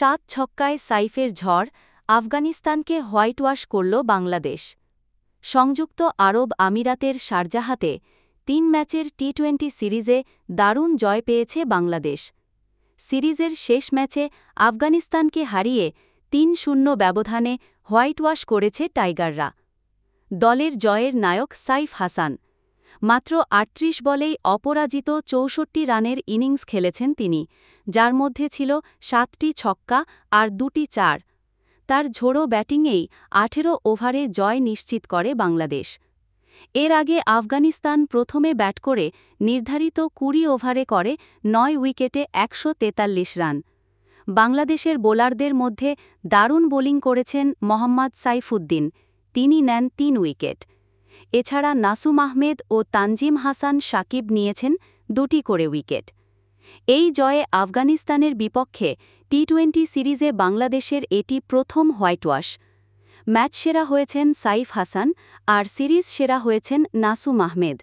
সাত ছক্কায় সাইফের ঝড়, আফগানিস্তানকে হোয়াইটওয়াশ করল বাংলাদেশ। সংযুক্ত আরব আমিরাতের শারজাহাতে ৩ ম্যাচের টি-20 সিরিজে দারুণ জয় পেয়েছে বাংলাদেশ। সিরিজের শেষ ম্যাচে আফগানিস্তানকে হারিয়ে ৩-০ ব্যবধানে হোয়াইটওয়াশ করেছে টাইগাররা। দলের জয়ের নায়ক সাইফ হাসান। মাত্র ৩৮ বলেই অপরাজিত ৬৪ রানের ইনিংস খেলেছেন তিনি, যার মধ্যে ছিল ৭টি ছক্কা আর ২টি চার। তার ঝোড়ো ব্যাটিংয়েই ১৮ ওভারে জয় নিশ্চিত করে বাংলাদেশ। এর আগে আফগানিস্তান প্রথমে ব্যাট করে নির্ধারিত ২০ ওভারে করে ৯ উইকেটে ১৪৩ রান। বাংলাদেশের বোলারদের মধ্যে দারুণ বোলিং করেছেন মোহাম্মদ সাইফুদ্দিন, তিনি নেন ৩ উইকেট। এছাড়া নাসুম আহমেদ ও তানজিম হাসান সাকিব নিয়েছেন ২টি করে উইকেট। এই জয়ে আফগানিস্তানের বিপক্ষে টি-20 সিরিজে বাংলাদেশের এটি প্রথম হোয়াইটওয়াশ। ম্যাচ সেরা হয়েছেন সাইফ হাসান আর সিরিজ সেরা হয়েছেন নাসুম আহমেদ।